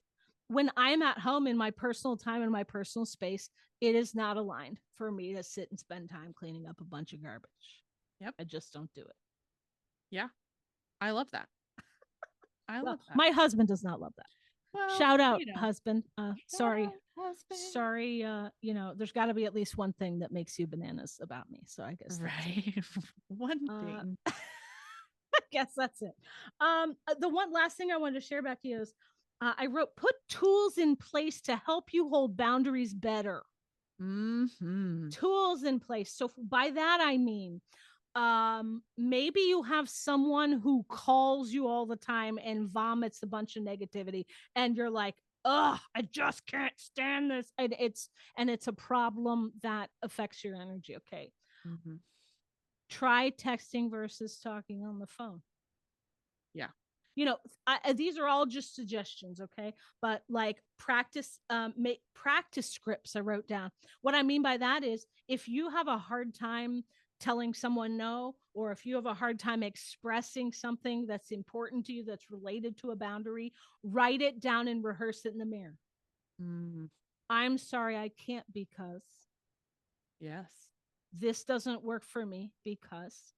when I'm at home in my personal time in my personal space, it is not aligned for me to sit and spend time cleaning up a bunch of garbage. Yep. I just don't do it. Yeah. I love that. I Well, love that. my husband does not love that. Well, Shout out, husband. shout Sorry. out, husband. Sorry, there's got to be at least one thing that makes you bananas about me. So I guess that's it. Right. One Uh, thing. I guess that's it. The one last thing I wanted to share back to you is I wrote put tools in place to help you hold boundaries better. Hmm. Tools in place. So by that I mean maybe you have someone who calls you all the time and vomits a bunch of negativity and you're like, "Ugh, I just can't stand this." And it's a problem that affects your energy. Okay, Hmm. try texting versus talking on the phone. Yeah. These are all just suggestions, okay? But like practice, make practice scripts I wrote down. What I mean by that is if you have a hard time telling someone no, or if you have a hard time expressing something that's important to you that's related to a boundary, write it down and rehearse it in the mirror. Mm. I'm sorry, I can't because Yes. this doesn't work for me because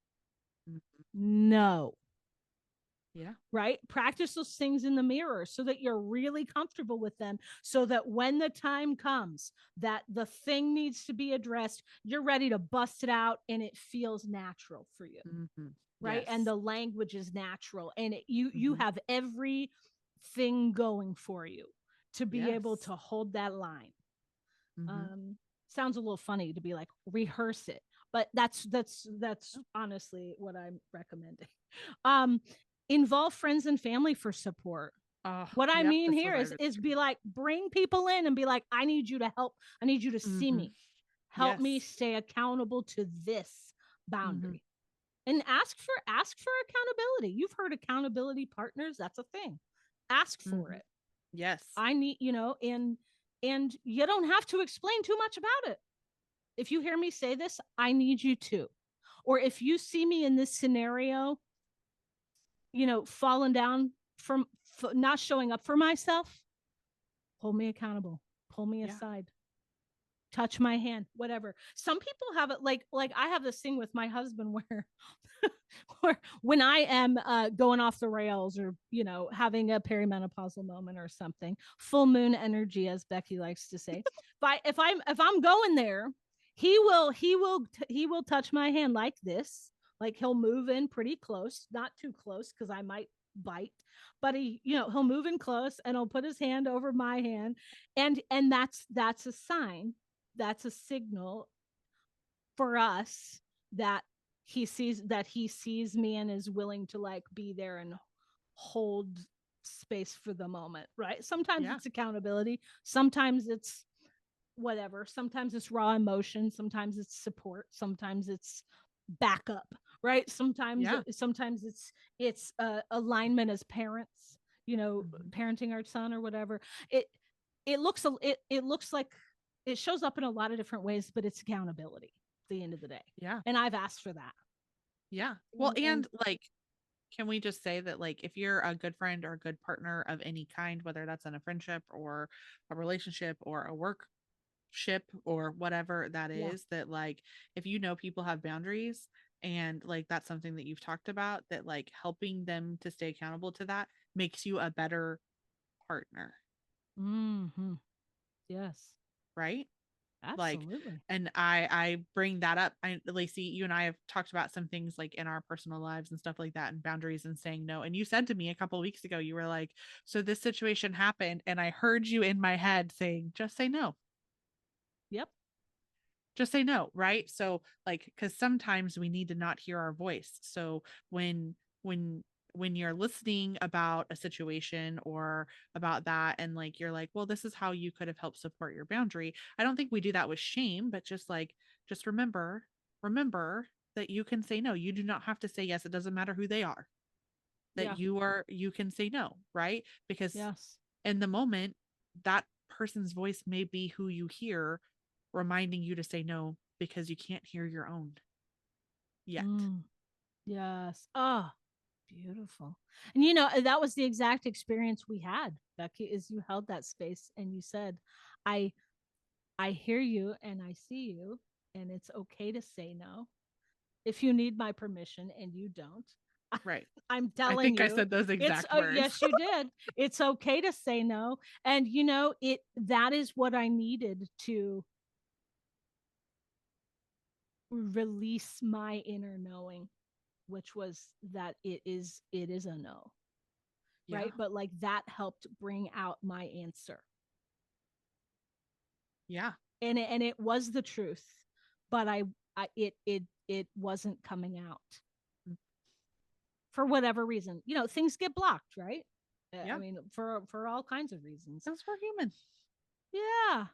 Mhm. no. Yeah. Right? Practice those things in the mirror so that you're really comfortable with them, so that when the time comes that the thing needs to be addressed, you're ready to bust it out and it feels natural for you. Hmm. Right? And Yes. the language is natural and you Hmm. have everything going for you to be able Yes. to hold that line. Hmm. um Sounds a little funny to be like rehearse it, but that's Oh, honestly what I'm recommending. um Involve friends and family for support. oh, What I yep. mean That's here what I is was. be like, bring people in and be like, I need you to help. I need you to see Hmm. me, help me Yes. stay accountable to this Hmm. boundary, and ask for accountability. You've heard accountability partners, that's a thing. Ask for Hmm. it. Yes. I need, and you don't have to explain too much about it. If you hear me say this, I need you to. Or if you see me in this scenario, falling down from not showing up for myself, hold me accountable, pull me Yeah. aside, touch my hand, whatever. Some people have it like I have this thing with my husband where or when I am going off the rails, or having a perimenopausal moment or something, full moon energy, as Becky likes to say. If I'm going there, he will touch my hand like this, like he'll move in pretty close, not too close because I might bite, but he'll move in close and he'll put his hand over my hand, and that's a sign, that's a signal for us that he sees me and is willing to like be there and hold space for the moment, right? Sometimes Yeah. it's accountability, sometimes it's whatever, sometimes it's raw emotion, sometimes it's support, sometimes it's backup, right? Yeah. Sometimes it's alignment as parents, Mhm. parenting our son or whatever. It looks like it shows up in a lot of different ways, but it's accountability at the end of the day, Yeah. and I've asked for that. Yeah. Well, And and like, can we just say that, like, if you're a good friend or a good partner of any kind, whether that's in a friendship or a relationship or a work ship or whatever that yeah. is, that like, if you know people have boundaries and like that's something that you've talked about, that like helping them to stay accountable to that makes you a better partner, Hmm. Yes, right? Like, absolutely. and I bring that up. Lacey, you and I have talked about some things like in our personal lives and stuff like that, and boundaries and saying no. And you said to me a couple of weeks ago, you were like, so this situation happened and I heard you in my head saying, just say no. Yep. Just say no, right? So like, because sometimes we need to not hear our voice. So when when when you're listening about a situation or about that, and like you're like, well, this is how you could have helped support your boundary. I don't think we do that with shame, but just like, just remember that you can say no. You do not have to say yes. It doesn't matter who they are. That Yeah. you can say no, right? Because Yes. in the moment, that person's voice may be who you hear, reminding you to say no because you can't hear your own yet. Mm. Yes. Ah, beautiful. And that was the exact experience we had, Becky, is you held that space and you said, I I hear you and I see you, and it's okay to say no. If you need my permission and you don't, Right. I'm I telling think I you, said those it's exact words. yes, you did. It's okay to say no. And it that is what I needed to release my inner knowing, which was that it is a no, Yeah. right? But like that helped bring out my answer. Yeah. And it was the truth, but it wasn't coming out for whatever reason. Things get blocked, right? I Yeah. mean, for all kinds of reasons. Because we're human. Yeah,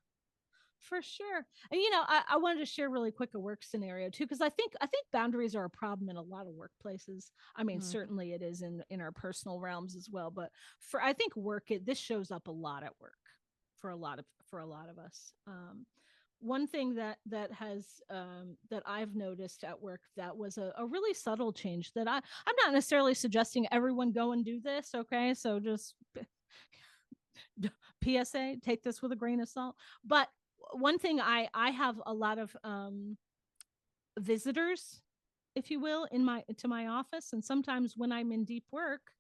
for sure. And I wanted to share really quick a work scenario too, because I think boundaries are a problem in a lot of workplaces. I mean, Mhm. certainly it is in our personal realms as well, but for I think this shows up a lot at work for a lot of us. One thing that I've noticed at work that was a really subtle change that I'm not necessarily suggesting everyone go and do this, okay? So just PSA, take this with a grain of salt. But one thing I have a lot of visitors, if you will, to my office, and sometimes when I'm in deep work,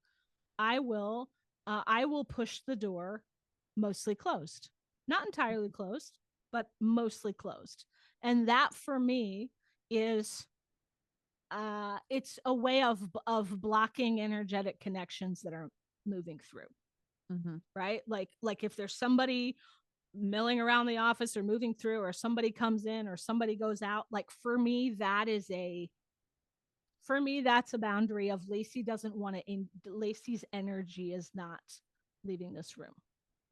I will I will push the door mostly closed, not entirely closed, but mostly closed, and that for me is it's a way of blocking energetic connections that are moving through, Mhm. right? Like if there's somebody milling around the office or moving through, or somebody comes in or somebody goes out, like for me that's a boundary of Lacey doesn't want to Lacey's energy is not leaving this room,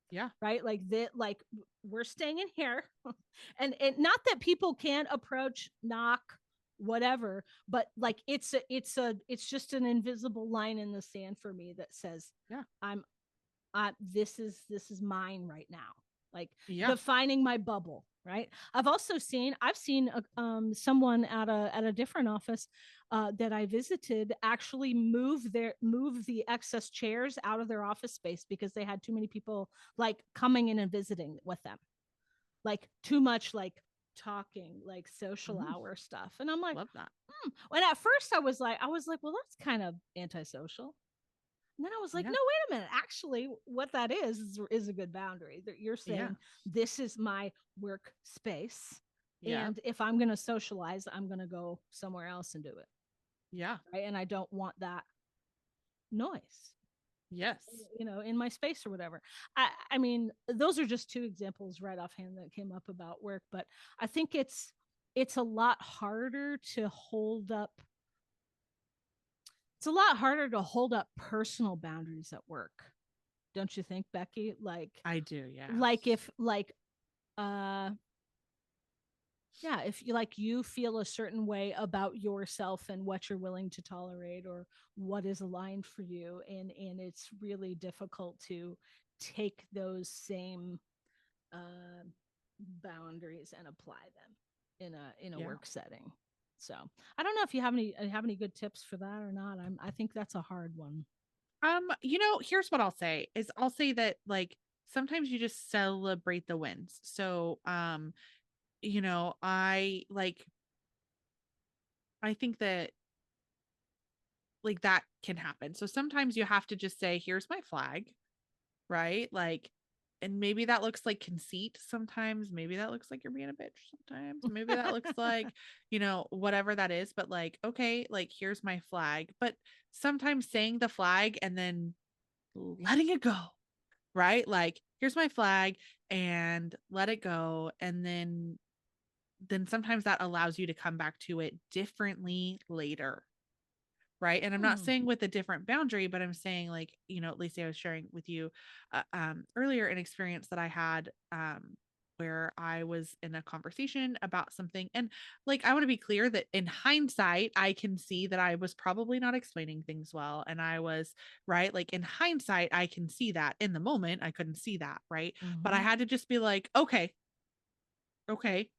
Yeah. right? Like that, like we're staying in here. And not that people can't approach, knock, whatever, but like it's just an invisible line in the sand for me that says Yeah. I'm this is mine right now, like Yeah. defining my bubble, right? I've seen someone at a different office that I visited actually move the excess chairs out of their office space because they had too many people like coming in and visiting with them, like too much like talking, like social Mhm. hour stuff. And I'm like, Love that. when at first I was like, well, that's kind of antisocial. And then I was like, Yeah. no, wait a minute. Actually, what that is a good boundary. That you're Yeah. saying this is my work space. Yeah. And if I'm going to socialize, I'm going to go somewhere else and do it. Yeah. Right. And I don't want that noise, Yes. in my space or whatever. I mean, those are just two examples right offhand that came up about work, but I think it's a lot harder to hold up It's a lot harder to hold up personal boundaries at work. Don't you think, Becky? I do, yeah. Like if like uh yeah, if you like you feel a certain way about yourself and what you're willing to tolerate or what is aligned for you, and it's really difficult to take those same uh boundaries and apply them in a Yeah. work setting. So I don't know if you have any good tips for that or not. I think that's a hard one. Here's what I'll say is I'll say that like sometimes you just celebrate the wins. So, I think that like that can happen. So sometimes you have to just say, here's my flag, right? Like, and maybe that looks like conceit sometimes. Maybe that looks like you're being a bitch sometimes. Maybe that looks like, whatever that is. But like, okay, like, here's my flag. But sometimes saying the flag and then letting it go, right? Like, here's my flag and let it go. And then sometimes that allows you to come back to it differently later, right? And I'm not Hmm. saying with a different boundary, but I'm saying like, Lacey, I was sharing with you earlier an experience that I had where I was in a conversation about something. And like, I want to be clear that in hindsight, I can see that I was probably not explaining things well. And I was, right. Like in hindsight, I can see that. In the moment, I couldn't see that. Right. But I Mm-hmm. had to just be like, okay, okay.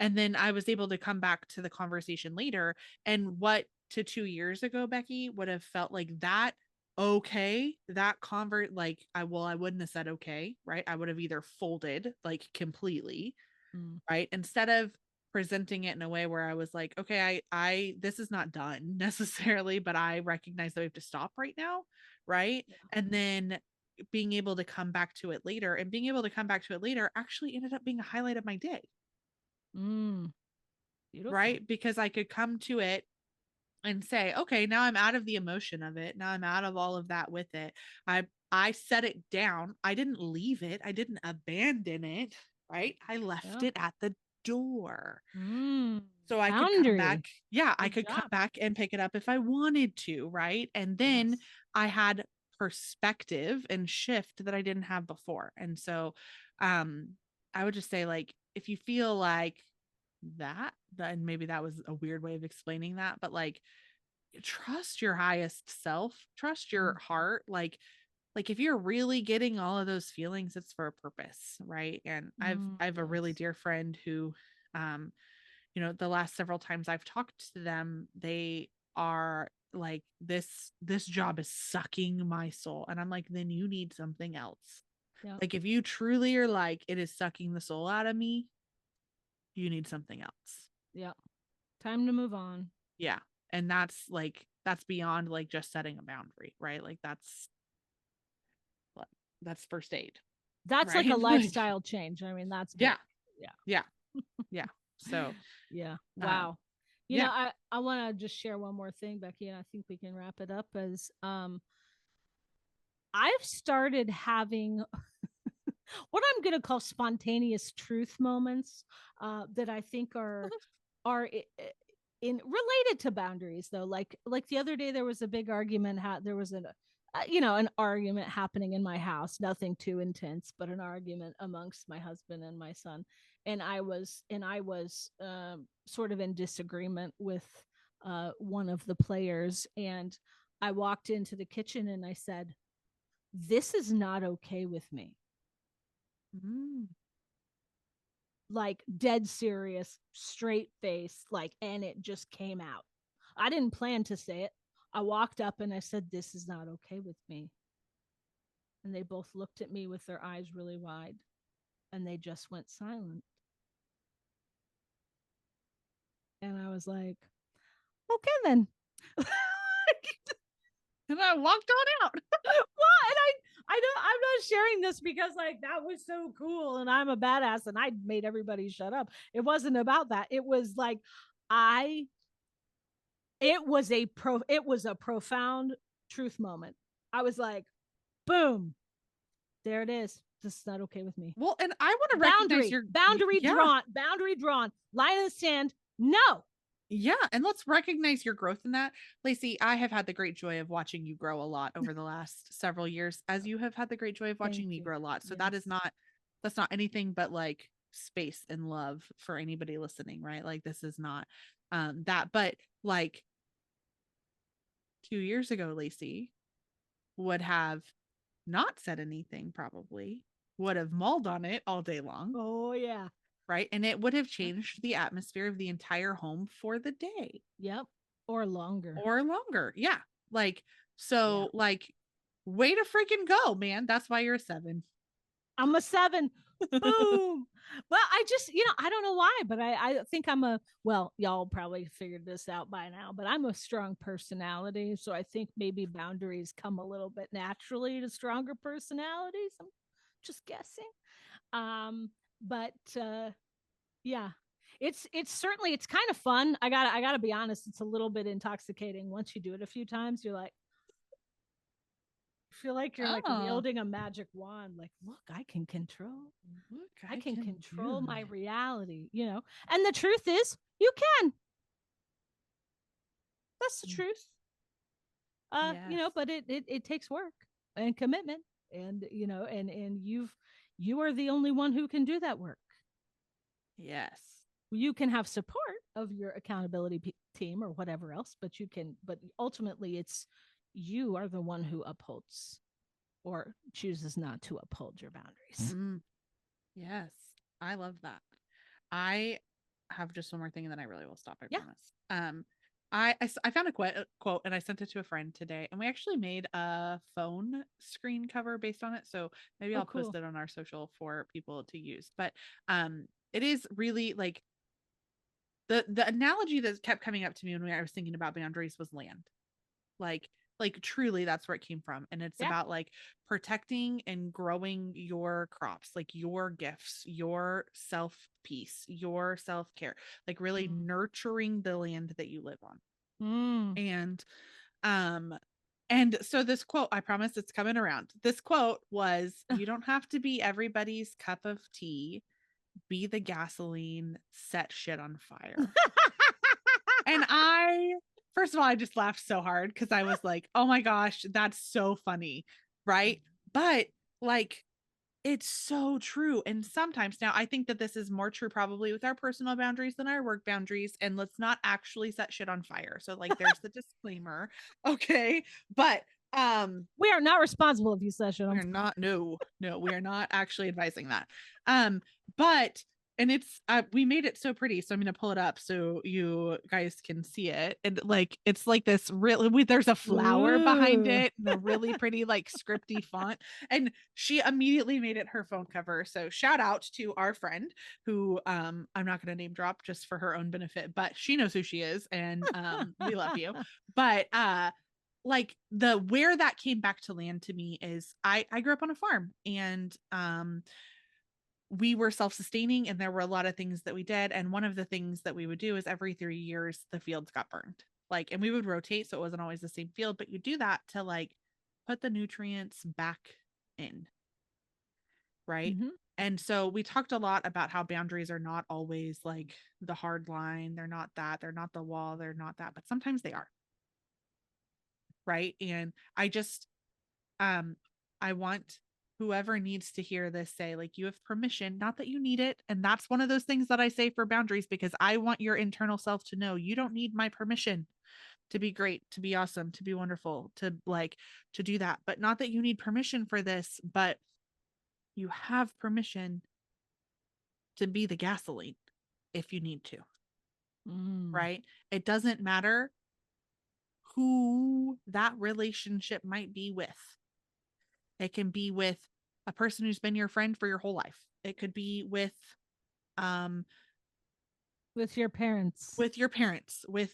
And then I was able to come back to the conversation later. And what to 2 years ago, Becky would have felt like that. Okay. That convert, like, I wouldn't have said okay. Right. I would have either folded like completely. Mm. Right. Instead of presenting it in a way where I was like, okay, this is not done necessarily, but I recognize that we have to stop right now. Right. Yeah. And then being able to come back to it later and being able to come back to it later actually ended up being a highlight of my day, Mm. Beautiful. right? Because I could come to it and say, okay, now I'm out of the emotion of it. Now I'm out of all of that with it. I set it down. I didn't leave it. I didn't abandon it, right? I left Yeah. it at the door. Mm. So I could come back. Boundary. Yeah, I Good could come job. back and pick it up if I wanted to, right? And then Yes. I had perspective and shift that I didn't have before. And so um I would just say like if you feel like then maybe that was a weird way of explaining that, but like trust your highest self, trust your Mhm. heart, like if you're really getting all of those feelings, it's for a purpose, right? And I've a really Yes. dear friend who um the last several times I've talked to them, they are like, this job is sucking my soul. And I'm like, then you need something else. Yeah. Like if you truly are like, it is sucking the soul out of me, you need something else. Yeah. Time to move on. Yeah. And that's beyond like just setting a boundary, right? Like that's first aid, That's like a right? Like, lifestyle change. I mean, that's big. yeah, Yeah. yeah, yeah. So, Yeah. um, Wow. yeah. I want to just share one more thing, Becky, and I think we can wrap it up as I've started having what I'm going to call spontaneous truth moments that I think are in related to boundaries though. Like the other day there was a big argument. There was an argument happening in my house. Nothing too intense, but an argument amongst my husband and my son. And I was sort of in disagreement with one of the players, and I walked into the kitchen and I said, "This is not okay with me." Mm. Like dead serious, straight face, like, and it just came out. I didn't plan to say it. I walked up and I said, "This is not okay with me." And they both looked at me with their eyes really wide and they just went silent. And I was like, okay, then. Well, And I walked on out. and I don't, I'm not sharing this because like that was so cool and I'm a badass and I made everybody shut up. It wasn't about that. It was like, I it was a profound truth moment. I was like, boom, there it is. This is not okay with me. Well, and I want to recognize Boundary, your boundary yeah. drawn, boundary drawn, line in the sand. No. Yeah, and let's recognize your growth in that. Lacey, I have had the great joy of watching you grow a lot over the last several years, as you have had the great joy of watching Thank me you. grow a lot. So that is Yes. not that's not anything but like space and love for anybody listening, right? Like this is not that, but like 2 years ago, Lacey would have not said anything probably, would have mulled on it all day long, Oh yeah. right? And it would have Yep. changed the atmosphere of the entire home for the day Yep. Or longer. or longer. Yeah. Like, Yeah. so, like, way to freaking go, man. That's why you're a 7. I'm a 7. Boom. Well, I just, I don't know why, but I think well, y'all probably figured this out by now, but I'm a strong personality. So I think maybe boundaries come a little bit naturally to stronger personalities. I'm just guessing. But yeah, it's certainly, it's kind of fun. I gotta be honest, it's a little bit intoxicating. Once you do it a few times, you're like, feel like you're like Oh, wielding a magic wand. Like, look, look, I I can can do control my it. reality. And the truth is, you can. That's the Mm, truth. yes. But it takes work and commitment, and you are the only one who can do that work. Yes. You can have support of your accountability team or whatever else, but ultimately it's you are the one who upholds or chooses not to uphold your boundaries. Mm, yes. I love that. I have just one more thing and then I really will stop, I Yeah. promise. I found a quote and I sent it to a friend today and we actually made a phone screen cover based on it. So maybe Oh, I'll post cool. it on our social for people to use. But it is really like the analogy that kept coming up to me when I was thinking about boundaries was land. Like like truly that's where it came from. And it's Yeah. about like protecting and growing your crops, like your gifts, your self peace, your self-care, like really Mm. nurturing the land that you live on. Mm. And um and so this quote, I promise it's coming around. This quote was, you don't have to be everybody's cup of tea, be the gasoline, set shit on fire. And first of all, I just laughed so hard because I was like, oh my gosh, that's so funny. Right. But like, it's so true. And sometimes now I think that this is more true probably with our personal boundaries than our work boundaries. And let's not actually set shit on fire. So, like, there's the disclaimer. Okay. But, We are not responsible if you session we them. are not, no, we are not actually advising that. Um, but and we made it so pretty, so I'm gonna pull it up so you guys can see it. And like it's like this really there's a flower behind Ooh. it and a really pretty like scripty font. And she immediately made it her phone cover. So shout out to our friend who I'm not gonna name drop just for her own benefit, but she knows who she is and we love you. But like the where that came back to land to me is I grew up on a farm and we were self-sustaining and there were a lot of things that we did and one of the things that we would do is every 3 years the fields got burned. Like and we would rotate so it wasn't always the same field, but you do that to like put the nutrients back in, right? Mm-hmm. And so we talked a lot about how boundaries are not always like the hard line, they're not that, they're not the wall, they're not that, but sometimes they are, right? And um I want whoever needs to hear this say like you have permission, not that you need it. And that's one of those things that I say for boundaries because I want your internal self to know you don't need my permission to be great, to be awesome, to be wonderful, to like to do that. But not that you need permission for this, but you have permission to be the gasoline if you need to, Mm. right? It doesn't matter who that relationship might be with. It can be with a person who's been your friend for your whole life. It could be um With with your parents, with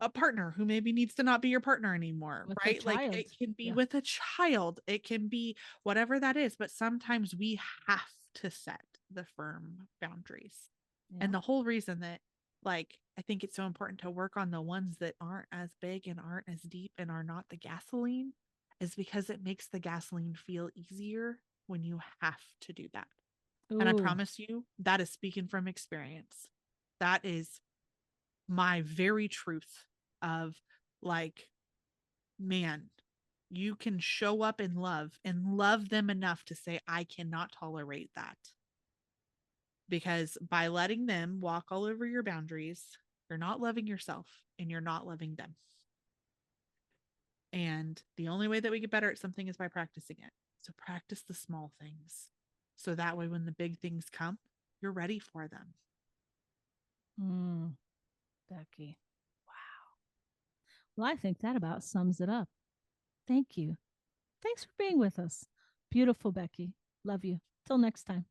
a partner who maybe needs to not be your partner anymore, a right? Like child. it can be Yeah. with a child, it can be whatever that is, but sometimes we have to set the firm boundaries. Yeah. And the whole reason that like I think it's so important to work on the ones that aren't as big and aren't as deep and are not the gasoline is because it makes the gasoline feel easier when you have to do that. And I Ooh. promise you, that is speaking from experience. That is my very truth of like, man, you can show up in love and love them enough to say, I cannot tolerate that. Because by letting them walk all over your boundaries, you're not loving yourself and you're not loving them. And the only way that we get better at something is by practicing it. So practice the small things. So that way, when the big things come, you're ready for them. Mm, Becky. Wow. Well, I think that about sums it up. Thank you. Thanks for being with us. Beautiful, Becky. Love you. Till next time.